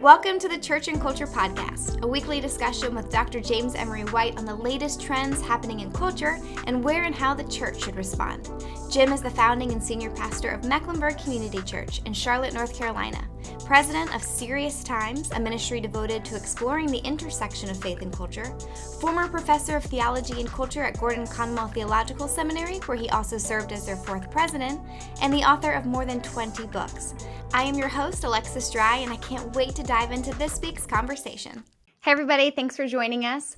Welcome to the Church and Culture Podcast, a weekly discussion with Dr. James Emery White on the latest trends happening in culture and where and how the church should respond. Jim is the founding and senior pastor of Mecklenburg Community Church in Charlotte, North Carolina, president of Serious Times, a ministry devoted to exploring the intersection of faith and culture, former professor of theology and culture at Gordon Conwell Theological Seminary, where he also served as their fourth president, and the author of more than 20 books. I am your host, Alexis Dry, and I can't wait to dive into this week's conversation. Hey everybody, thanks for joining us.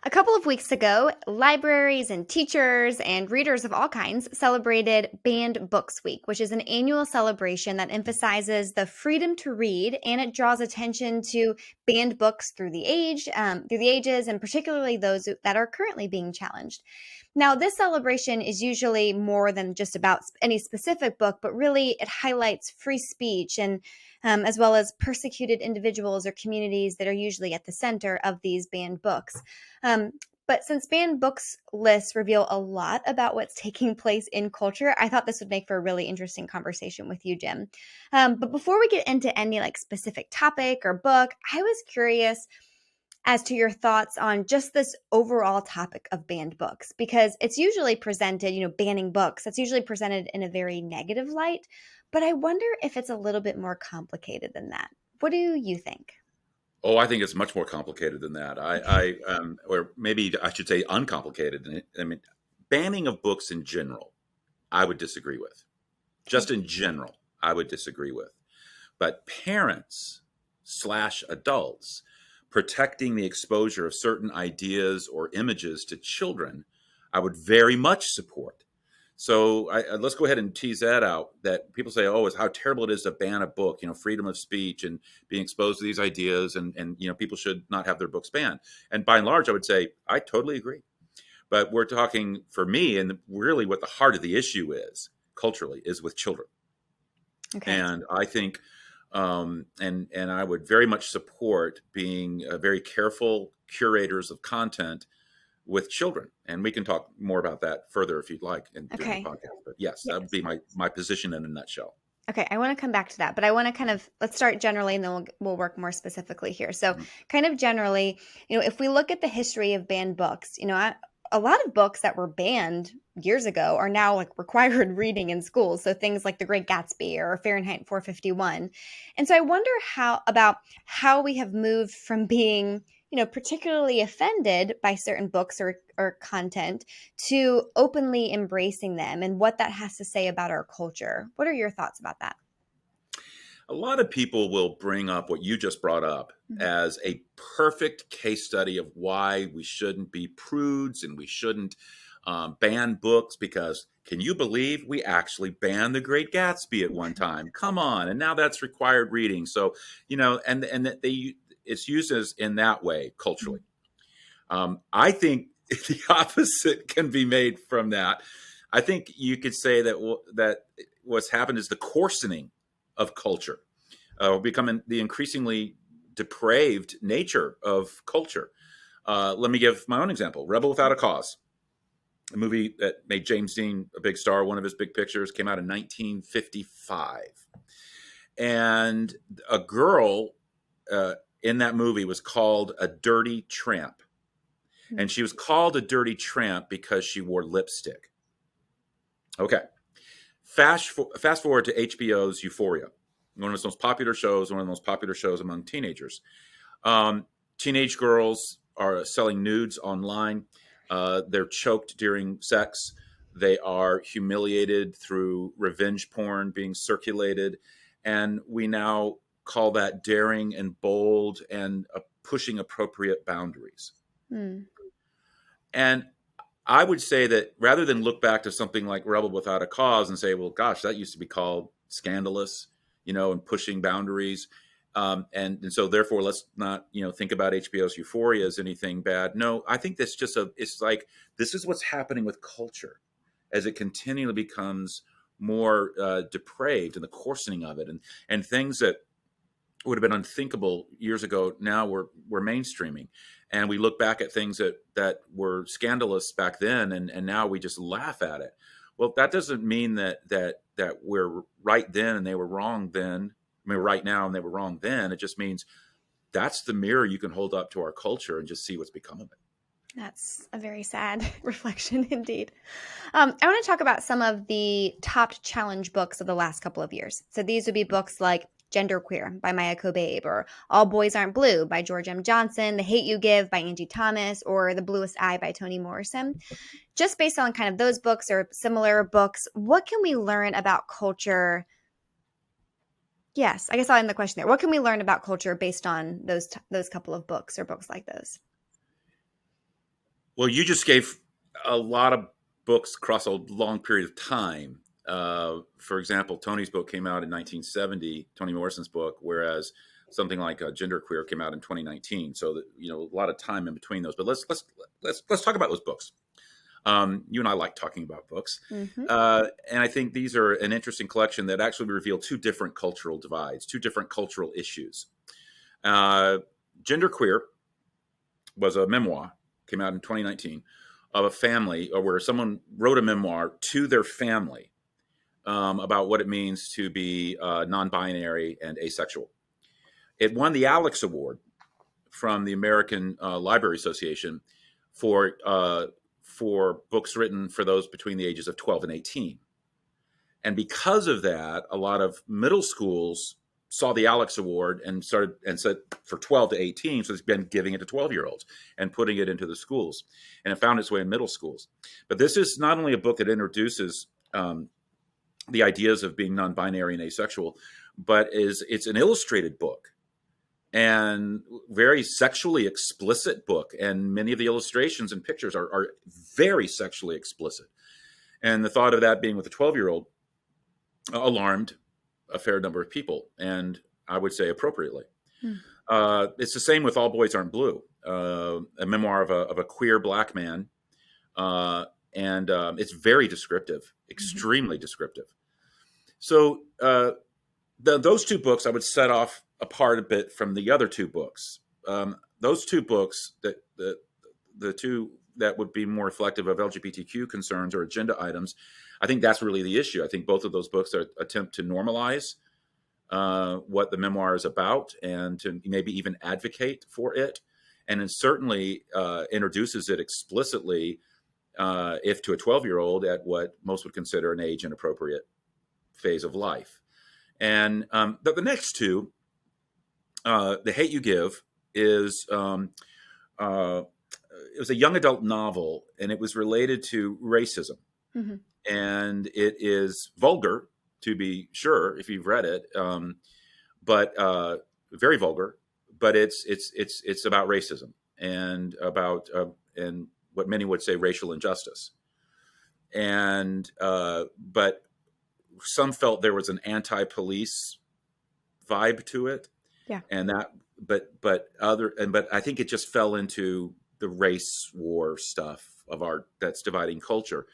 A couple of weeks ago, libraries and teachers and readers of all kinds celebrated Banned Books Week, which is an annual celebration that emphasizes the freedom to read, and it draws attention to banned books through the ages, and particularly those that are currently being challenged. Now, this celebration is usually more than just about any specific book, but really it highlights free speech and as well as persecuted individuals or communities that are usually at the center of these banned books. But since banned books lists reveal a lot about what's taking place in culture, I thought this would make for a really interesting conversation with you, Jim. But before we get into any specific topic or book, I was curious as to your thoughts on just this overall topic of banned books, because it's usually presented, banning books, that's usually presented in a very negative light, but I wonder if it's a little bit more complicated than that. What do you think? Oh, I think it's much more complicated than that. Or maybe I should say uncomplicated. I mean, banning of books in general, I would disagree with. Just in general, I would disagree with. But parents/adults protecting the exposure of certain ideas or images to children, I would very much support. So let's go ahead and tease that out, that people say, oh, it's how terrible it is to ban a book, freedom of speech and being exposed to these ideas and people should not have their books banned. And by and large, I would say, I totally agree. But we're talking, for me, and really what the heart of the issue is, culturally, is with children. Okay. And I think, and I would very much support being very careful curators of content with children. And we can talk more about that further if you'd like during the podcast. But yes, that would be my position in a nutshell. Okay, I want to come back to that, but I want to let's start generally and then we'll work more specifically here. So kind of generally, if we look at the history of banned books, a lot of books that were banned years ago are now required reading in schools. So things like The Great Gatsby or Fahrenheit 451. And so I wonder how we have moved from being particularly offended by certain books or content to openly embracing them and what that has to say about our culture. What are your thoughts about that? A lot of people will bring up what you just brought up as a perfect case study of why we shouldn't be prudes and we shouldn't ban books, because can you believe we actually banned The Great Gatsby at one time? Come on. And now that's required reading. So, it's used as in that way culturally. I think the opposite can be made from that. I think you could say that what's happened is the coarsening of culture, becoming the increasingly depraved nature of culture. Let me give my own example. Rebel Without a Cause, a movie that made James Dean a big star. One of his big pictures came out in 1955. And a girl in that movie was called a dirty tramp. And she was called a dirty tramp because she wore lipstick. Okay. Fast forward to HBO's Euphoria, one of its most popular shows, among teenagers. Teenage girls are selling nudes online. They're choked during sex. They are humiliated through revenge porn being circulated. And we now call that daring and bold and pushing appropriate boundaries. And I would say that rather than look back to something like Rebel Without a Cause and say, well, gosh, that used to be called scandalous, and pushing boundaries. And so therefore, let's not, think about HBO's Euphoria as anything bad. No, I think that's just this is what's happening with culture as it continually becomes more depraved, and the coarsening of it, and things that would have been unthinkable years ago now we're mainstreaming. And we look back at things that were scandalous back then, and now we just laugh at it. Well, that doesn't mean that we're right then and they were wrong then. I mean, right now and they were wrong then. It just means that's the mirror you can hold up to our culture and just see what's become of it. That's a very sad reflection indeed. I want to talk about some of the top challenge books of the last couple of years. So these would be books like Genderqueer by Maya Kobabe, or All Boys Aren't Blue by George M. Johnson, The Hate You Give by Angie Thomas, or The Bluest Eye by Toni Morrison. Just based on kind of those books or similar books, what can we learn about culture? Yes, I guess I'll end the question there. What can we learn about culture based on those couple of books or books like those? Well, you just gave a lot of books across a long period of time. For example, Tony's book came out in 1970, Toni Morrison's book, whereas something like Genderqueer came out in 2019. So that, a lot of time in between those. But let's talk about those books. You and I like talking about books, and I think these are an interesting collection that actually reveal two different cultural divides, two different cultural issues. Genderqueer was a memoir, came out in 2019, of a family, or where someone wrote a memoir to their family about what it means to be non-binary and asexual. It won the Alex Award from the American Library Association for books written for those between the ages of 12 and 18. And because of that, a lot of middle schools saw the Alex Award and said for 12 to 18, so it's been giving it to 12-year-olds and putting it into the schools. And it found its way in middle schools. But this is not only a book that introduces the ideas of being non-binary and asexual, but it's an illustrated book and very sexually explicit book. And many of the illustrations and pictures are very sexually explicit. And the thought of that being with a 12-year-old alarmed a fair number of people, and I would say appropriately. It's the same with All Boys Aren't Blue, a memoir of a queer Black man. And it's very descriptive, extremely descriptive. So those two books I would set off apart a bit from the other two books. Those two books, the two that would be more reflective of LGBTQ concerns or agenda items, I think that's really the issue. I think both of those books are attempt to normalize what the memoir is about and to maybe even advocate for it. And it certainly introduces it explicitly, if to a 12-year-old, at what most would consider an age inappropriate phase of life. And the next two, The Hate You Give is it was a young adult novel, and it was related to racism. And it is vulgar, to be sure, if you've read it, but very vulgar. But it's about racism and about and what many would say racial injustice. And but some felt there was an anti-police vibe to it. Yeah. And that, but I think it just fell into the race war stuff of that's dividing culture.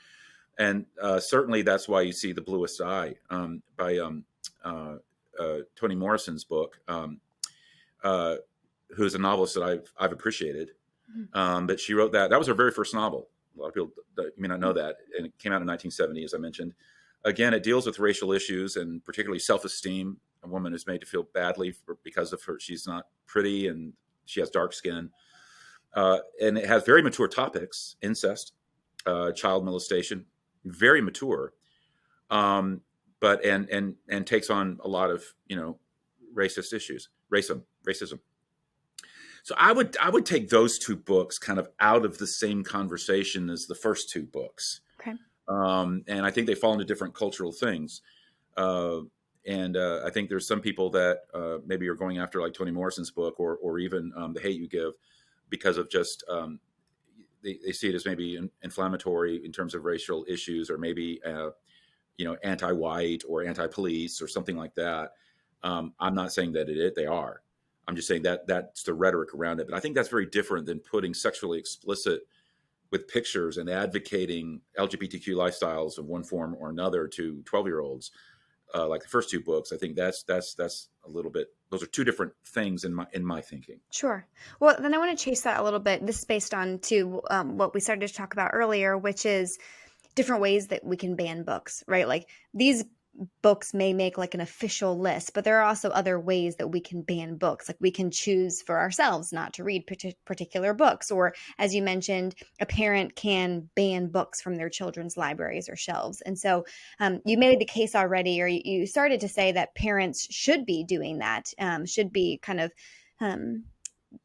And certainly that's why you see The Bluest Eye by Toni Morrison's book, who's a novelist that I've appreciated. But she wrote that was her very first novel. A lot of people may not know that. And it came out in 1970, as I mentioned. Again, it deals with racial issues and particularly self-esteem. A woman is made to feel badly because of her. She's not pretty and she has dark skin. And it has very mature topics: incest, child molestation, very mature, but and takes on a lot of racist issues, racism. So I would take those two books kind of out of the same conversation as the first two books. Okay. And I think they fall into different cultural things. And I think there's some people that maybe are going after like Toni Morrison's book or even The Hate You Give because of just they see it as maybe inflammatory in terms of racial issues, or maybe anti-white or anti-police or something like that. I'm not saying that they are. I'm just saying that that's the rhetoric around it. But I think that's very different than putting sexually explicit with pictures and advocating LGBTQ lifestyles of one form or another to 12-year-olds, like the first two books. I think that's a little bit. Those are two different things in my thinking. Sure. Well, then I want to chase that a little bit. This is based on what we started to talk about earlier, which is different ways that we can ban books, right? Like these books may make like an official list, but there are also other ways that we can ban books. Like we can choose for ourselves not to read particular books, or as you mentioned, a parent can ban books from their children's libraries or shelves. And so you made the case already, or you started to say that parents should be doing that, should be kind of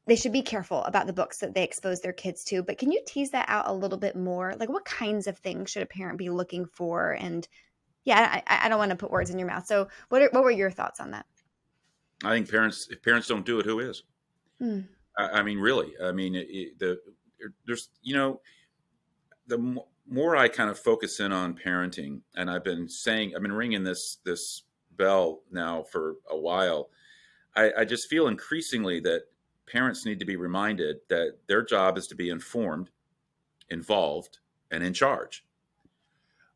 they should be careful about the books that they expose their kids to. But can you tease that out a little bit more? Like what kinds of things should a parent be looking for? And yeah, I don't want to put words in your mouth. So what were your thoughts on that? I think if parents don't do it, who is? Hmm. I mean, really, I mean, there's, the more I kind of focus in on parenting, and I've been ringing this bell now for a while. I just feel increasingly that parents need to be reminded that their job is to be informed, involved, and in charge.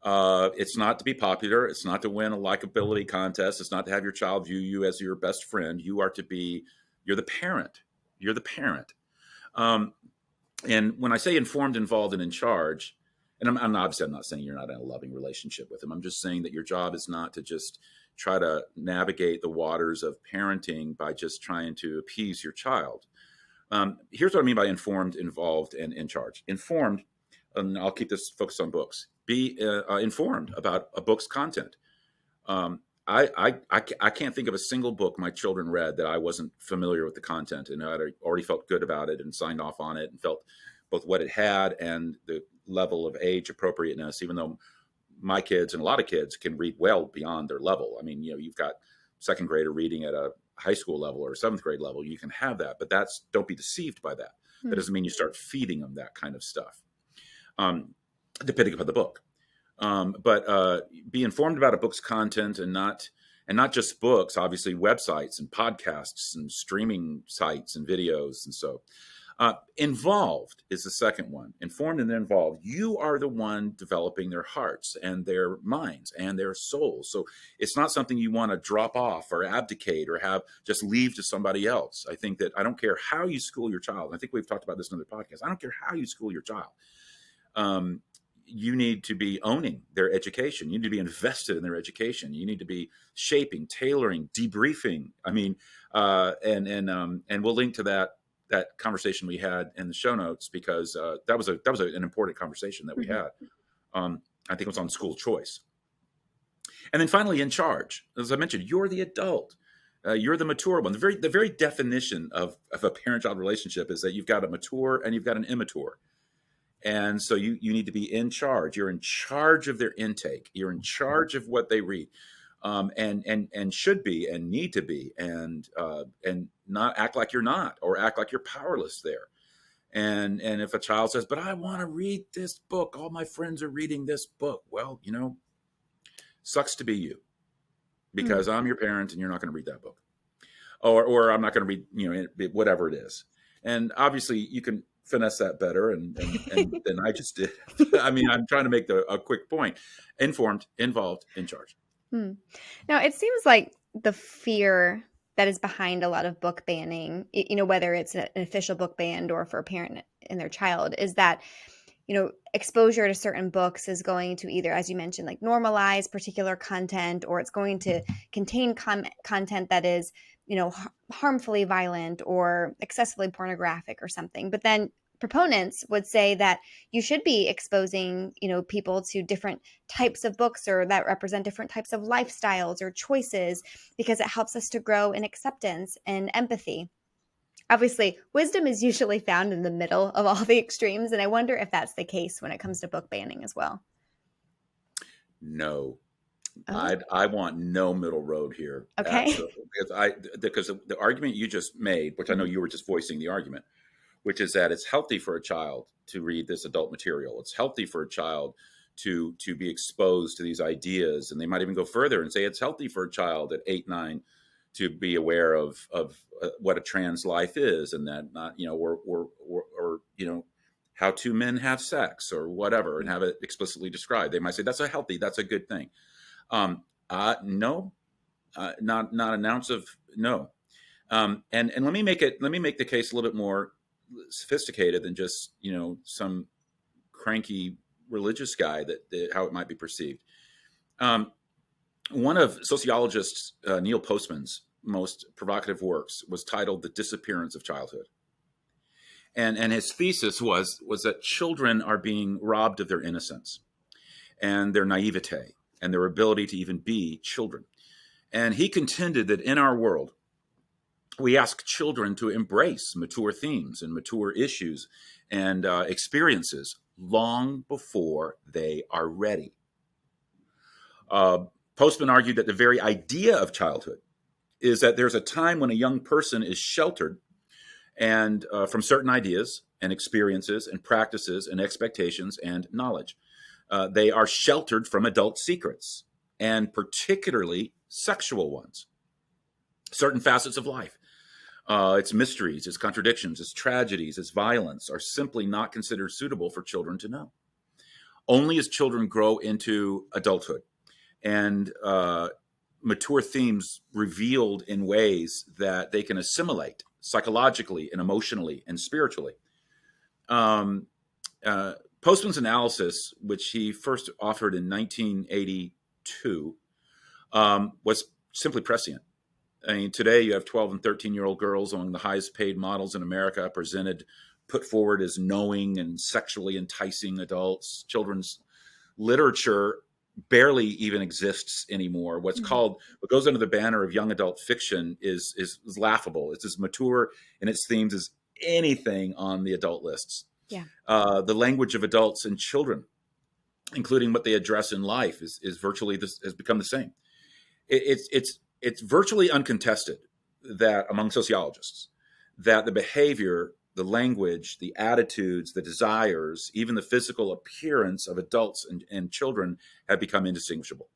It's not to be popular. It's not to win a likability contest. It's not to have your child view you as your best friend. You're the parent. You're the parent. And when I say informed, involved, and in charge, and I'm not saying you're not in a loving relationship with them. I'm just saying that your job is not to just try to navigate the waters of parenting by just trying to appease your child. Here's what I mean by informed, involved, and in charge. Informed, and I'll keep this focused on books. Be informed about a book's content. I can't think of a single book my children read that I wasn't familiar with the content, and I'd already felt good about it and signed off on it and felt both what it had and the level of age appropriateness, even though my kids and a lot of kids can read well beyond their level. I mean, you've got second grader reading at a high school level or seventh grade level. You can have that, but don't be deceived by that. That doesn't mean you start feeding them that kind of stuff, depending upon the book. But be informed about a book's content and not just books, obviously websites and podcasts and streaming sites and videos. And so involved is the second one. Informed and involved. You are the one developing their hearts and their minds and their souls. So it's not something you want to drop off or abdicate or have just leave to somebody else. I think that I don't care how you school your child. I think we've talked about this in other podcasts. I don't care how you school your child. You need to be owning their education. You need to be invested in their education. You need to be shaping, tailoring, debriefing. I mean, and we'll link to that conversation we had in the show notes, because that was an important conversation that we had. I think it was on school choice. And then finally, in charge. As I mentioned, you're the adult. You're the mature one. The very definition of a parent-child relationship is that you've got a mature and you've got an immature. And so you need to be in charge. You're in charge of their intake. You're in charge of what they read, and should be and need to be, and not act like you're not, or act like you're powerless there. And if a child says, "But I want to read this book. All my friends are reading this book." Well, sucks to be you, because I'm your parent and you're not going to read that book, or I'm not going to read, whatever it is. And obviously you can finesse that better and than I just did. I mean, I'm trying to make a quick point. Informed, involved, in charge. Now, it seems like the fear that is behind a lot of book banning, whether it's an official book ban or for a parent and their child, is that, exposure to certain books is going to either, as you mentioned, like normalize particular content, or it's going to contain content that is, harmfully violent or excessively pornographic or something. But then proponents would say that you should be exposing, people to different types of books, or that represent different types of lifestyles or choices, because it helps us to grow in acceptance and empathy. Obviously, wisdom is usually found in the middle of all the extremes, and I wonder if that's the case when it comes to book banning as well. No. Oh. I want no middle road here. Okay. Because the argument you just made, which I know you were just voicing the argument, which is that it's healthy for a child to read this adult material. It's healthy for a child to be exposed to these ideas. And they might even go further and say it's healthy for a child at 8, 9 to be aware of what a trans life is, and that not, or how two men have sex or whatever, and have it explicitly described. They might say that's a good thing. No, not an ounce of no. And let me make the case a little bit more sophisticated than just, some cranky religious guy that how it might be perceived. One of sociologist Neil Postman's most provocative works was titled "The Disappearance of Childhood," and his thesis was that children are being robbed of their innocence and their naivete and their ability to even be children. And he contended that in our world, we ask children to embrace mature themes and mature issues and experiences long before they are ready. Postman argued that the very idea of childhood is that there's a time when a young person is sheltered and from certain ideas and experiences and practices and expectations and knowledge. They are sheltered from adult secrets, and particularly sexual ones, certain facets of life. Its mysteries, its contradictions, its tragedies, its violence are simply not considered suitable for children to know. Only as children grow into adulthood and mature themes revealed in ways that they can assimilate psychologically and emotionally and spiritually. Postman's analysis, which he first offered in 1982, was simply prescient. I mean, today you have 12 and 13-year-old girls among the highest paid models in America put forward as knowing and sexually enticing adults. Children's literature barely even exists anymore. What goes under the banner of young adult fiction is laughable. It's as mature in its themes as anything on the adult lists. Yeah. The language of adults and children, including what they address in life, is virtually has become the same. It's virtually uncontested that among sociologists that the behavior, the language, the attitudes, the desires, even the physical appearance of adults and children have become indistinguishable.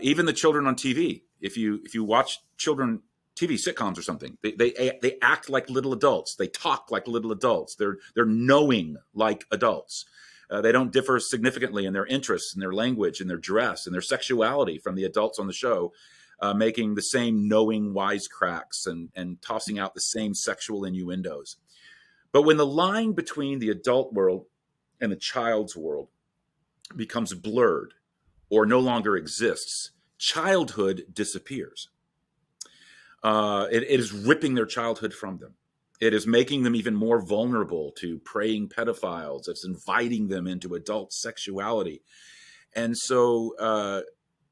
Even the children on TV, if you watch children TV sitcoms or something, they act like little adults. They talk like little adults. They're knowing like adults. They don't differ significantly in their interests and their language and their dress and their sexuality from the adults on the show, making the same knowing wisecracks and tossing out the same sexual innuendos. But when the line between the adult world and the child's world becomes blurred or no longer exists, childhood disappears. It is ripping their childhood from them. It is making them even more vulnerable to preying pedophiles. It's inviting them into adult sexuality. And so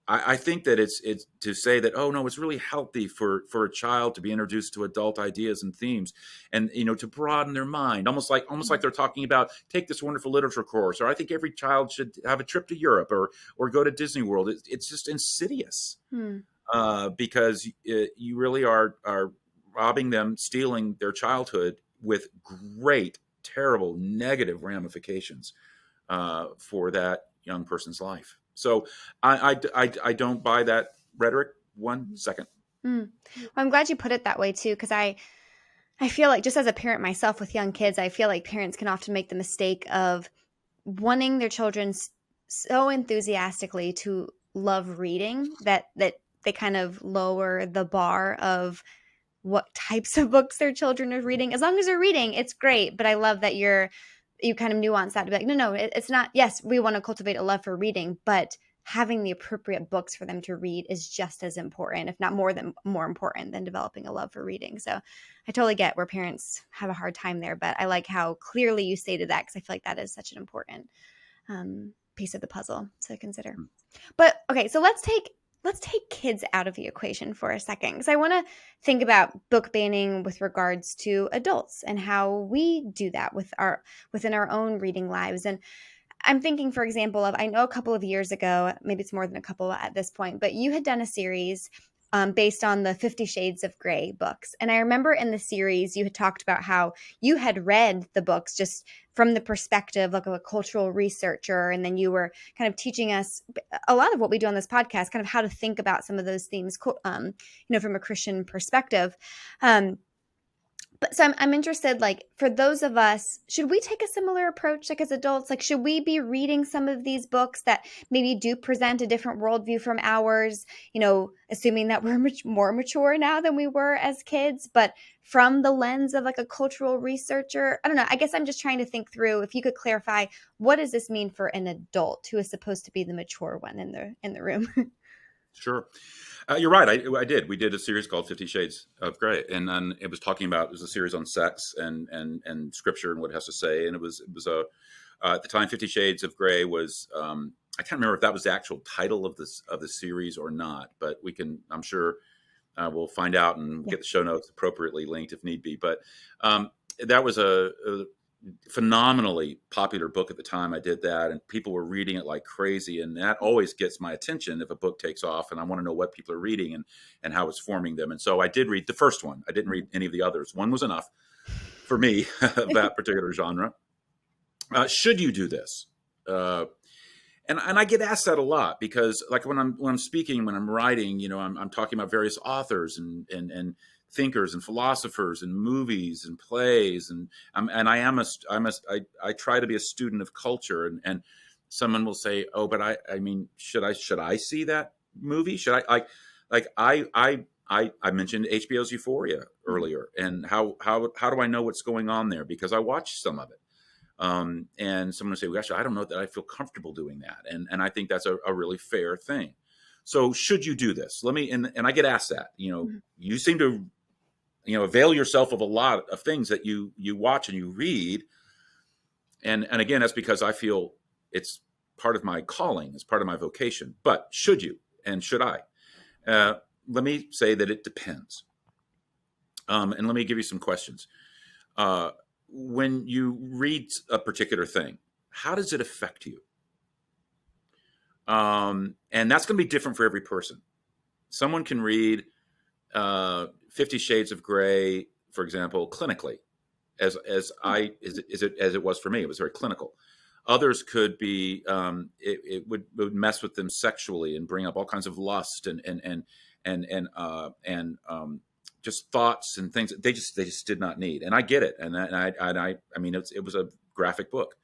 I think that it's to say that, oh no, it's really healthy for a child to be introduced to adult ideas and themes, and to broaden their mind, almost like they're talking about, take this wonderful literature course, or I think every child should have a trip to Europe or go to Disney World. It's just insidious. Because you really are robbing them, stealing their childhood with great, terrible, negative ramifications for that young person's life. So I don't buy that rhetoric 1 second. Well, I'm glad you put it that way too, because I feel like, just as a parent myself with young kids, I feel like parents can often make the mistake of wanting their children so enthusiastically to love reading that they kind of lower the bar of what types of books their children are reading. As long as they're reading, it's great. But I love that you kind of nuance that to be like, no, it's not. Yes, we want to cultivate a love for reading, but having the appropriate books for them to read is just as important, if not more important than developing a love for reading. So I totally get where parents have a hard time there, but I like how clearly you stated that, because I feel like that is such an important piece of the puzzle to consider. But okay, so let's take kids out of the equation for a second, because I want to think about book banning with regards to adults and how we do that within our own reading lives. And I'm thinking, for example, I know a couple of years ago, maybe it's more than a couple at this point, but you had done a series based on the 50 Shades of Grey books. And I remember in the series, you had talked about how you had read the books just from the perspective of a cultural researcher. And then you were kind of teaching us a lot of what we do on this podcast, kind of how to think about some of those themes, from a Christian perspective. But so I'm interested, for those of us, should we take a similar approach, as adults? Should we be reading some of these books that maybe do present a different worldview from ours, assuming that we're more mature now than we were as kids, but from the lens of a cultural researcher? I don't know. I guess I'm just trying to think through, if you could clarify, what does this mean for an adult who is supposed to be the mature one in the room? Sure. You're right. I did. We did a series called 50 Shades of Grey, and then it was talking about, it was a series on sex and scripture and what it has to say. And it was at the time, 50 Shades of Grey was, I can't remember if that was the actual title of the series or not, but I'm sure we'll find out and get the show notes appropriately linked if need be. But that was a phenomenally popular book at the time I did that, and people were reading it like crazy. And that always gets my attention if a book takes off, and I want to know what people are reading and how it's forming them. And so I did read the first one. I didn't read any of the others. One was enough for me of that particular genre. Should you do this? And I get asked that a lot, because like when I'm speaking, when I'm writing, I'm talking about various authors and thinkers and philosophers and movies and plays, and I try to be a student of culture, and someone will say, oh, but I mean, should I see that movie? Should I mentioned HBO's Euphoria earlier, and how do I know what's going on there? Because I watched some of it. And someone will say, well, gosh, I don't know that I feel comfortable doing that. And I think that's a really fair thing. So should you do this? And I get asked that, you seem to, avail yourself of a lot of things that you watch and you read. And again, that's because I feel it's part of my calling, it's part of my vocation. But should you, and should I? Let me say that it depends. And let me give you some questions. When you read a particular thing, how does it affect you? And that's going to be different for every person. Someone can read 50 Shades of Grey, for example, clinically, as it was for me. It was very clinical. Others could be it would mess with them sexually and bring up all kinds of lust and just thoughts and things that they just did not need. And I get it. And I mean, it was a graphic book,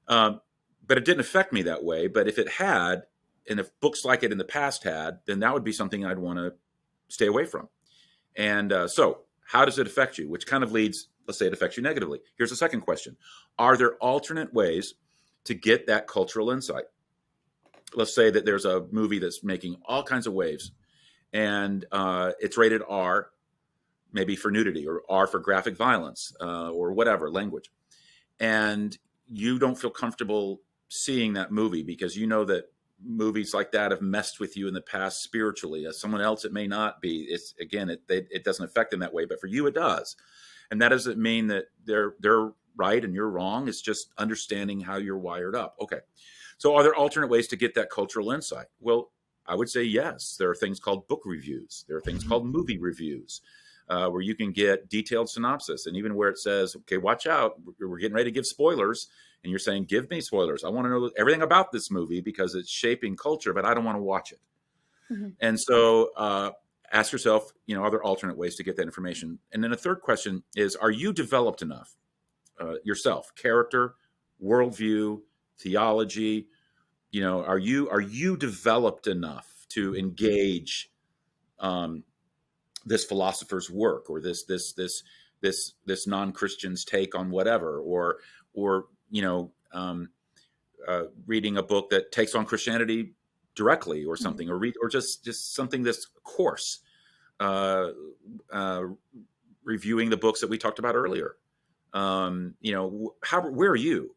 but it didn't affect me that way. But if it had, and if books like it in the past had, then that would be something I'd want to stay away from. And so how does it affect you? Which kind of leads, let's say it affects you negatively. Here's the second question. Are there alternate ways to get that cultural insight? Let's say that there's a movie that's making all kinds of waves, and it's rated R, maybe for nudity, or R for graphic violence, or whatever language. And you don't feel comfortable seeing that movie because you know that movies like that have messed with you in the past spiritually. As someone else, it may not be. It's again, it doesn't affect them that way, but for you, it does. And that doesn't mean that they're right and you're wrong. It's just understanding how you're wired up. Okay. So are there alternate ways to get that cultural insight? Well, I would say yes. There are things called book reviews. There are things called movie reviews, where you can get detailed synopsis. And even where it says, okay, watch out, we're getting ready to give spoilers. And you're saying, give me spoilers. I want to know everything about this movie because it's shaping culture, but I don't want to watch it. Mm-hmm. And so ask yourself, are there alternate ways to get that information? And then a third question is, are you developed enough yourself? Character, worldview, theology, are you developed enough to engage this philosopher's work, or this non-Christian's take on whatever, or reading a book that takes on Christianity directly, or something, or just something that's coarse, reviewing the books that we talked about earlier. Where are you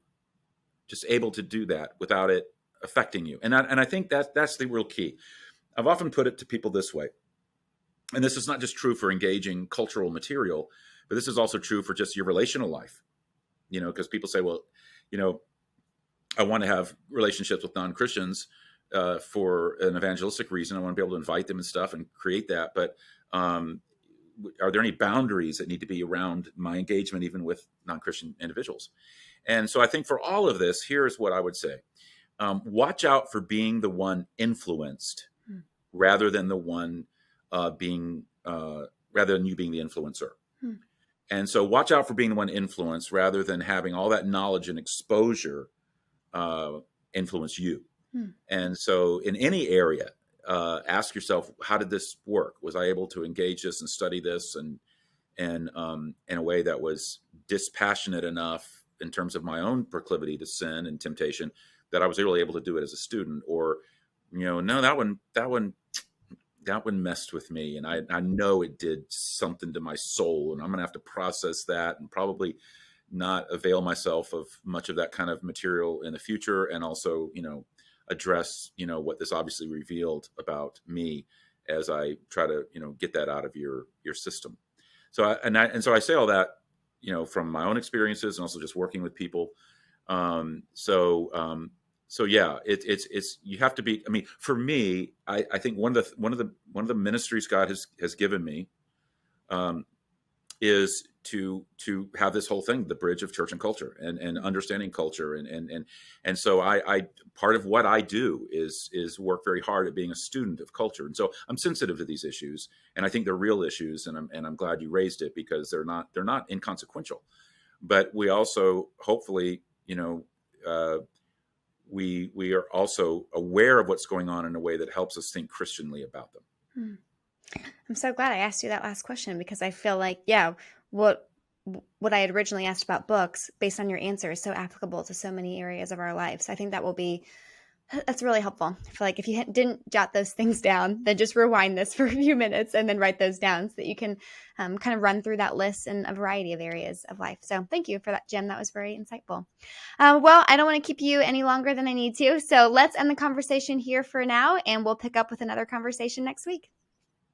just able to do that without it affecting you? And I think that's the real key. I've often put it to people this way, and this is not just true for engaging cultural material, but this is also true for just your relational life. Because people say, well, I want to have relationships with non-Christians for an evangelistic reason. I want to be able to invite them and stuff and create that. But are there any boundaries that need to be around my engagement, even with non-Christian individuals? And so I think for all of this, here's what I would say. Watch out for being the one influenced rather than the one rather than you being the influencer. And so watch out for being the one influenced rather than having all that knowledge and exposure influence you. And so in any area, ask yourself, how did this work? Was I able to engage this and study this and in a way that was dispassionate enough in terms of my own proclivity to sin and temptation that I was really able to do it as a student? Or, no, that one that one messed with me, and I know it did something to my soul, and I'm going to have to process that and probably not avail myself of much of that kind of material in the future, and also, address, what this obviously revealed about me as I try to, get that out of your system. So I say all that, from my own experiences and also just working with people. So yeah, it's you have to be. I mean, for me, I think one of the ministries God has given me is to have this whole thing, the bridge of church and culture, and understanding culture, and so I part of what I do is work very hard at being a student of culture, and so I'm sensitive to these issues, and I think they're real issues, and I'm glad you raised it, because they're not inconsequential, but we also hopefully, we are also aware of what's going on in a way that helps us think Christianly about them. I'm so glad I asked you that last question, because I feel like, yeah, what I had originally asked about books, based on your answer, is so applicable to so many areas of our lives. I think that's really helpful. I feel like if you didn't jot those things down, then just rewind this for a few minutes and then write those down, so that you can kind of run through that list in a variety of areas of life. So thank you for that, Jim. That was very insightful. Well, I don't want to keep you any longer than I need to. So let's end the conversation here for now, and we'll pick up with another conversation next week.